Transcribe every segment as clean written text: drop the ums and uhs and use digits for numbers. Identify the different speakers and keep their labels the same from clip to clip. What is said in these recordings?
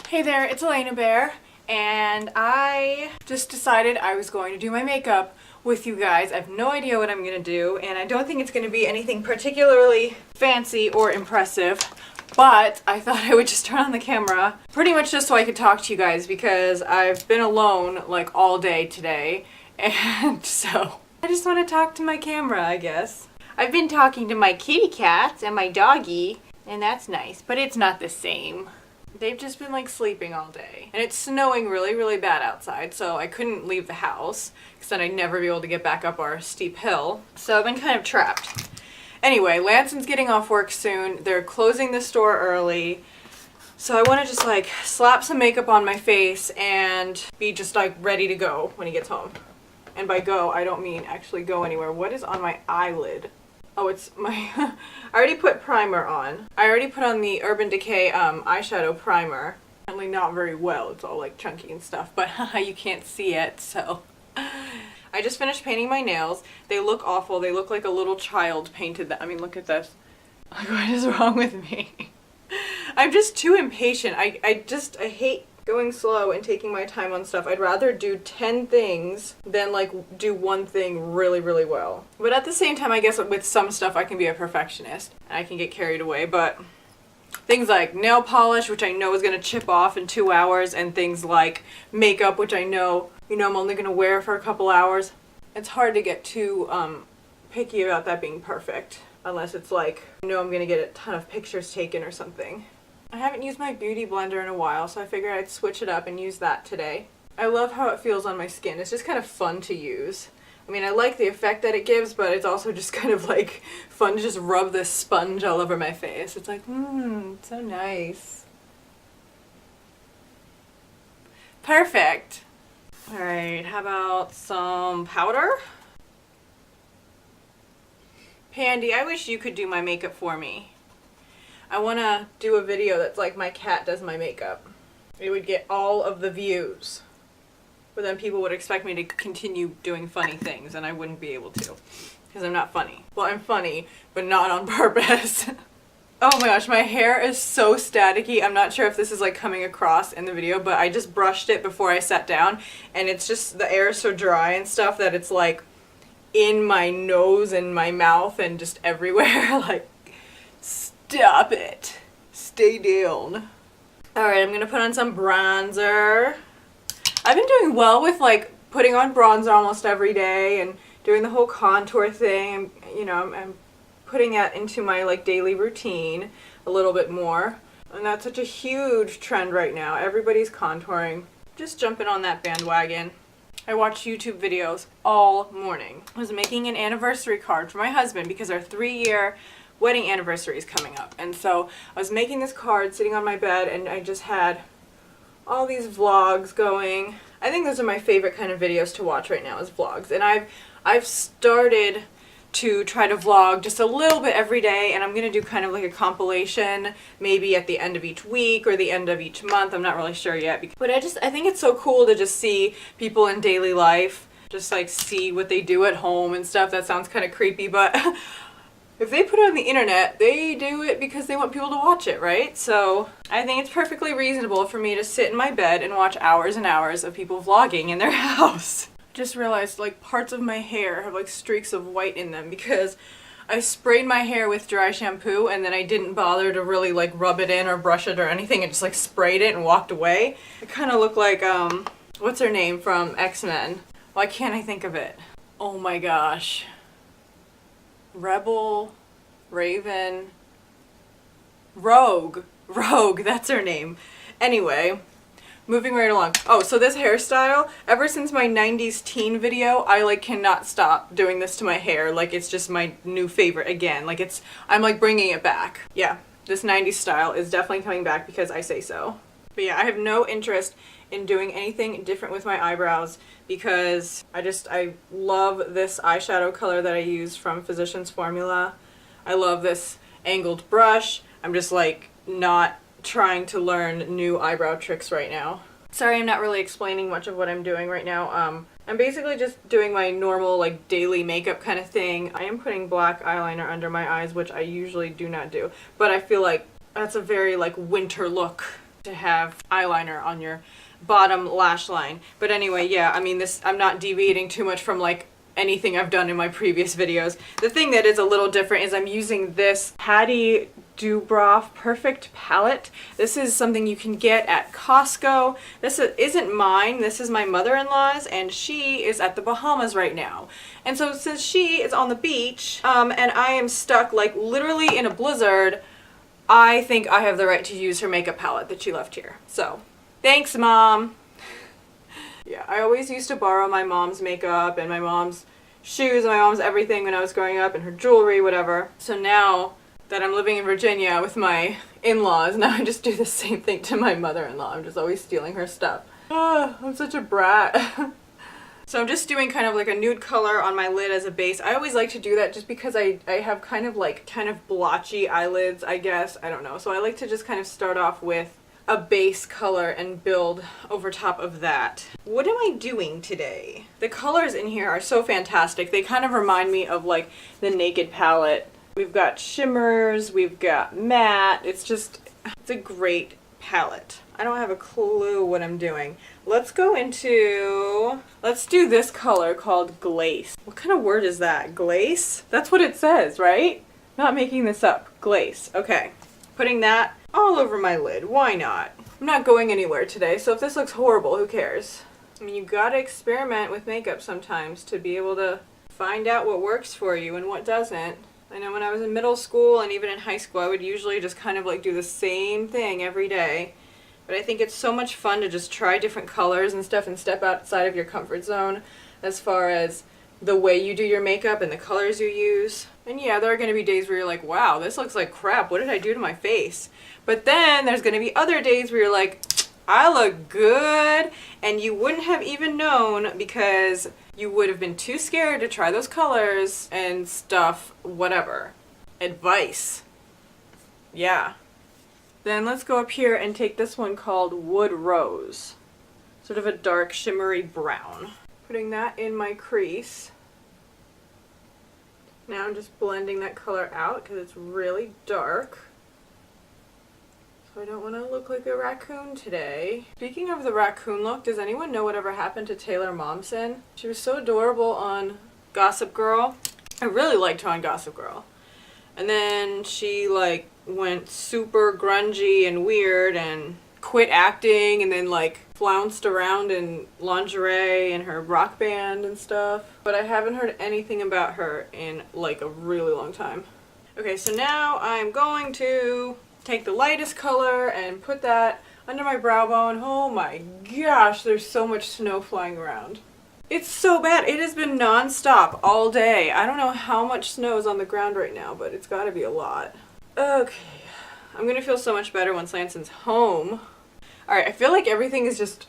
Speaker 1: Hey there, it's Elena Bear, and I just decided I was going to do my makeup with you guys. I have no idea what I'm going to do, and I don't think it's going to be anything particularly fancy or impressive, but I thought I would just turn on the camera pretty much just so I could talk to you guys because I've been alone like all day today, and so I just want to talk to my camera, I guess. I've been talking to my kitty cats and my doggy, and that's nice, but it's not the same. They've just been like sleeping all day. And it's snowing really, really bad outside, so I couldn't leave the house because then I'd never be able to get back up our steep hill. So I've been kind of trapped. Anyway, Lanson's getting off work soon. They're closing the store early. So I want to just like slap some makeup on my face and be just like ready to go when he gets home. And by go, I don't mean actually go anywhere. What is on my eyelid? Oh, it's my, I already put primer on. I already put on the Urban Decay eyeshadow primer. Apparently not very well, it's all like chunky and stuff, but you can't see it, so. I just finished painting my nails. They look awful. They look like a little child painted them. I mean, look at this. Like, what is wrong with me? I'm just too impatient. I hate going slow and taking my time on stuff. I'd rather do 10 things than like do one thing really, really well. But at the same time, I guess with some stuff I can be a perfectionist and I can get carried away, but things like nail polish, which I know is gonna chip off in 2 hours, and things like makeup, which I know, I'm only gonna wear for a couple hours. It's hard to get too picky about that being perfect, unless it's like, I'm gonna get a ton of pictures taken or something. I haven't used my beauty blender in a while, so I figured I'd switch it up and use that today. I love how it feels on my skin. It's just kind of fun to use. I mean, I like the effect that it gives, but it's also just kind of like fun to just rub this sponge all over my face. It's like, so nice. Perfect. All right, how about some powder? Pandy, I wish you could do my makeup for me. I want to do a video that's like my cat does my makeup. It would get all of the views. But then people would expect me to continue doing funny things, and I wouldn't be able to. Because I'm not funny. Well, I'm funny, but not on purpose. Oh my gosh, my hair is so staticky. I'm not sure if this is like coming across in the video, but I just brushed it before I sat down, and it's just, the air is so dry and stuff that it's like in my nose and my mouth and just everywhere. Like, stop it. Stay down. Alright, I'm gonna put on some bronzer. I've been doing well with like putting on bronzer almost every day and doing the whole contour thing. I'm putting that into my like daily routine a little bit more. And that's such a huge trend right now. Everybody's contouring. Just jumping on that bandwagon. I watched YouTube videos all morning. I was making an anniversary card for my husband because our 3-year wedding anniversary is coming up, and so I was making this card sitting on my bed, and I just had all these vlogs going. I think those are my favorite kind of videos to watch right now, is vlogs, and I've started to try to vlog just a little bit every day, and I'm gonna do kind of like a compilation maybe at the end of each week or the end of each month. I'm not really sure yet, but I think it's so cool to just see people in daily life, just like see what they do at home and stuff. That sounds kind of creepy, but if they put it on the internet, they do it because they want people to watch it, right? So I think it's perfectly reasonable for me to sit in my bed and watch hours and hours of people vlogging in their house. Just realized like parts of my hair have like streaks of white in them because I sprayed my hair with dry shampoo and then I didn't bother to really like rub it in or brush it or anything. I just like sprayed it and walked away. It kind of looked like, what's her name from X-Men? Why can't I think of it? Oh my gosh. Rebel, Raven, Rogue, that's her name. Anyway, moving right along. Oh, so this hairstyle, ever since my 90s teen video, I like cannot stop doing this to my hair. Like, it's just my new favorite again. Like, I'm like bringing it back. Yeah, this 90s style is definitely coming back because I say so. But yeah, I have no interest in doing anything different with my eyebrows because I love this eyeshadow color that I use from Physicians Formula. I love this angled brush. I'm just like not trying to learn new eyebrow tricks right now. Sorry, I'm not really explaining much of what I'm doing right now. I'm basically just doing my normal like daily makeup kind of thing. I am putting black eyeliner under my eyes, which I usually do not do, but I feel like that's a very like winter look to have eyeliner on your bottom lash line. But anyway, yeah, I mean, this, I'm not deviating too much from like anything I've done in my previous videos. The thing that is a little different is I'm using this Patty Dubroff Perfect Palette. This is something you can get at Costco. This isn't mine, this is my mother-in-law's, and she is at the Bahamas right now. And so since she is on the beach, and I am stuck like literally in a blizzard, I think I have the right to use her makeup palette that she left here. So, thanks, Mom! Yeah, I always used to borrow my mom's makeup and my mom's shoes and my mom's everything when I was growing up, and her jewelry, whatever. So now that I'm living in Virginia with my in-laws, now I just do the same thing to my mother-in-law. I'm just always stealing her stuff. I'm such a brat. So I'm just doing kind of like a nude color on my lid as a base. I always like to do that just because I have kind of blotchy eyelids, I guess. I don't know. So I like to just kind of start off with a base color and build over top of that. What am I doing today? The colors in here are so fantastic. They kind of remind me of like the Naked palette. We've got shimmers, we've got matte. It's a great palette. I don't have a clue what I'm doing. Let's do this color called Glace. What kind of word is that? Glace? That's what it says, right? Not making this up. Glace. Okay. Putting that all over my lid. Why not? I'm not going anywhere today, so if this looks horrible, who cares? I mean, you gotta experiment with makeup sometimes to be able to find out what works for you and what doesn't. I know when I was in middle school and even in high school, I would usually just kind of like do the same thing every day. But I think it's so much fun to just try different colors and stuff and step outside of your comfort zone as far as the way you do your makeup and the colors you use. And yeah, there are going to be days where you're like, wow, this looks like crap. What did I do to my face? But then there's going to be other days where you're like, I look good. And you wouldn't have even known because you would have been too scared to try those colors and stuff, whatever. Advice. Yeah. Then let's go up here and take this one called Wood Rose. Sort of a dark shimmery brown. Putting that in my crease. Now I'm just blending that color out because it's really dark. So I don't want to look like a raccoon today. Speaking of the raccoon look, does anyone know whatever happened to Taylor Momsen? She was so adorable on Gossip Girl. I really liked her on Gossip Girl. And then she like went super grungy and weird and quit acting and then like flounced around in lingerie and her rock band and stuff. But I haven't heard anything about her in like a really long time. Okay, so now I'm going to take the lightest color and put that under my brow bone. Oh my gosh, there's so much snow flying around. It's so bad. It has been non-stop all day. I don't know how much snow is on the ground right now, but it's got to be a lot. Okay. I'm going to feel so much better once Lanson's home. Alright, I feel like everything is just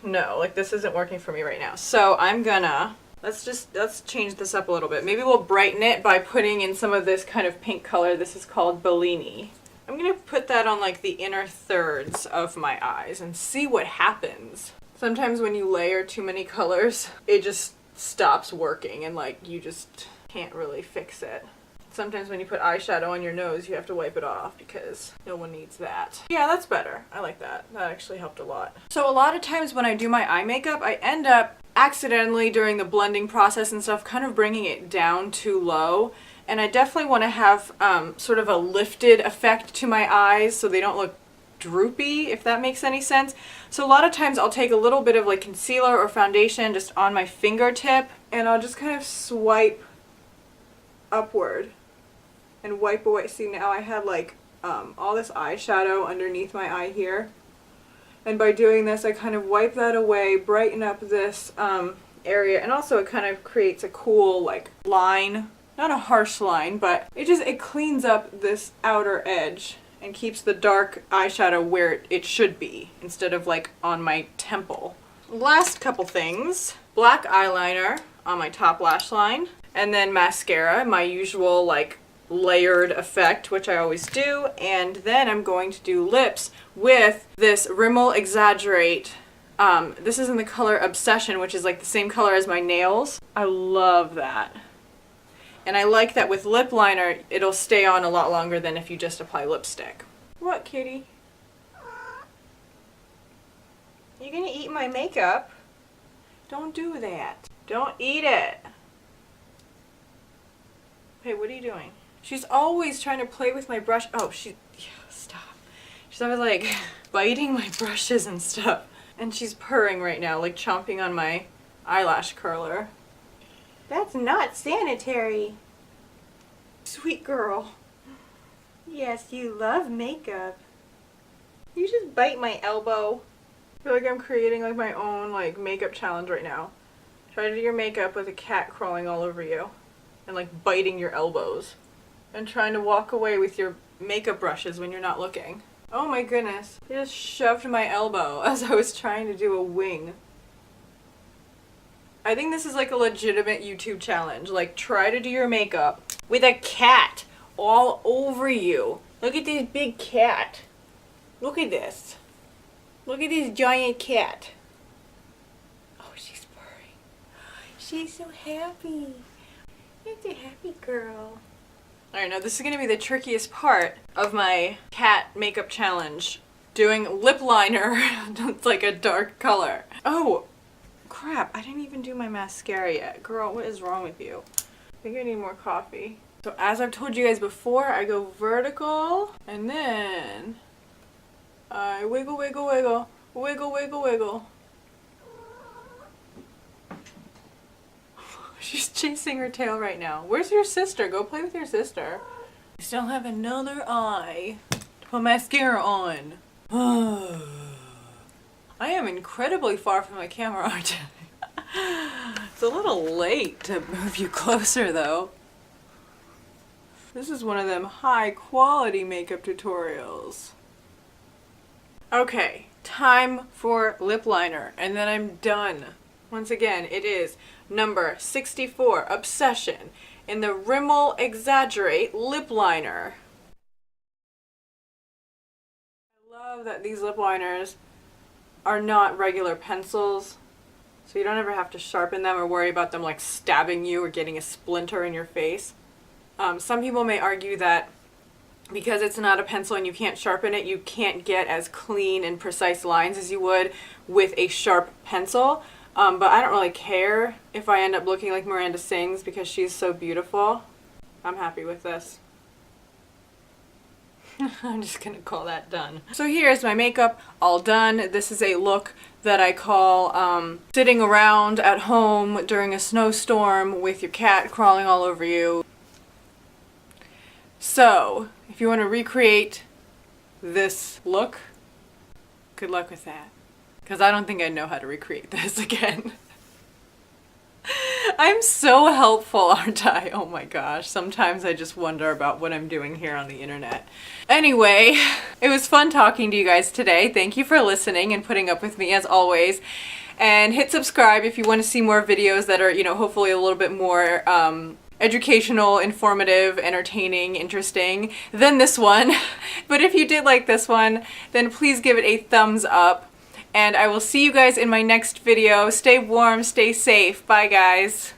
Speaker 1: no, like this isn't working for me right now. So I'm gonna, let's change this up a little bit. Maybe we'll brighten it by putting in some of this kind of pink color. This is called Bellini. I'm gonna put that on like the inner thirds of my eyes and see what happens. Sometimes when you layer too many colors, it just stops working and like you just can't really fix it. Sometimes when you put eyeshadow on your nose, you have to wipe it off because no one needs that. Yeah, that's better. I like that. That actually helped a lot. So a lot of times when I do my eye makeup, I end up accidentally during the blending process and stuff kind of bringing it down too low. And I definitely want to have sort of a lifted effect to my eyes so they don't look droopy, if that makes any sense. So a lot of times I'll take a little bit of like concealer or foundation just on my fingertip and I'll just kind of swipe upward and wipe away. See, now I had like all this eyeshadow underneath my eye here, and by doing this I kind of wipe that away, brighten up this area, and also it kind of creates a cool like line, not a harsh line, but it cleans up this outer edge and keeps the dark eyeshadow where it should be instead of like on my temple. Last couple things, black eyeliner on my top lash line, and then mascara, my usual like layered effect, which I always do, and then I'm going to do lips with this Rimmel Exaggerate. This is in the color Obsession, which is like the same color as my nails. I love that. And I like that with lip liner, it'll stay on a lot longer than if you just apply lipstick. What, kitty? you gonna eat my makeup? Don't do that. Don't eat it. Hey, what are you doing? She's always trying to play with my brush. Oh, yeah, stop. She's always like biting my brushes and stuff. And she's purring right now, like chomping on my eyelash curler. That's not sanitary. Sweet girl. Yes, you love makeup. You just bite my elbow. I feel like I'm creating like my own like makeup challenge right now. Try to do your makeup with a cat crawling all over you and like biting your elbows and trying to walk away with your makeup brushes when you're not looking. Oh my goodness. He just shoved my elbow as I was trying to do a wing. I think this is like a legitimate YouTube challenge. Like, try to do your makeup with a cat all over you. Look at this big cat. Look at this. Look at this giant cat. Oh, she's purring. She's so happy. It's a happy girl. Alright, now this is going to be the trickiest part of my cat makeup challenge. Doing lip liner that's like a dark color. Oh, crap. I didn't even do my mascara yet. Girl, what is wrong with you? I think I need more coffee. So as I've told you guys before, I go vertical and then I wiggle, wiggle, wiggle, wiggle, wiggle, wiggle. She's chasing her tail right now. Where's your sister? Go play with your sister. I still have another eye to put mascara on. I am incredibly far from my camera, aren't I? It's a little late to move you closer though. This is one of them high quality makeup tutorials. Okay, time for lip liner and then I'm done. Once again, it is number 64, Obsession, in the Rimmel Exaggerate Lip Liner. I love that these lip liners are not regular pencils, so you don't ever have to sharpen them or worry about them like stabbing you or getting a splinter in your face. Some people may argue that because it's not a pencil and you can't sharpen it, you can't get as clean and precise lines as you would with a sharp pencil. But I don't really care if I end up looking like Miranda Sings because she's so beautiful. I'm happy with this. I'm just gonna call that done. So here's my makeup all done. This is a look that I call sitting around at home during a snowstorm with your cat crawling all over you. So if you want to recreate this look, good luck with that. Because I don't think I know how to recreate this again. I'm so helpful, aren't I? Oh my gosh. Sometimes I just wonder about what I'm doing here on the internet. Anyway, it was fun talking to you guys today. Thank you for listening and putting up with me as always. And hit subscribe if you want to see more videos that are, you know, hopefully a little bit more educational, informative, entertaining, interesting than this one. But if you did like this one, then please give it a thumbs up. And I will see you guys in my next video. Stay warm, stay safe. Bye, guys.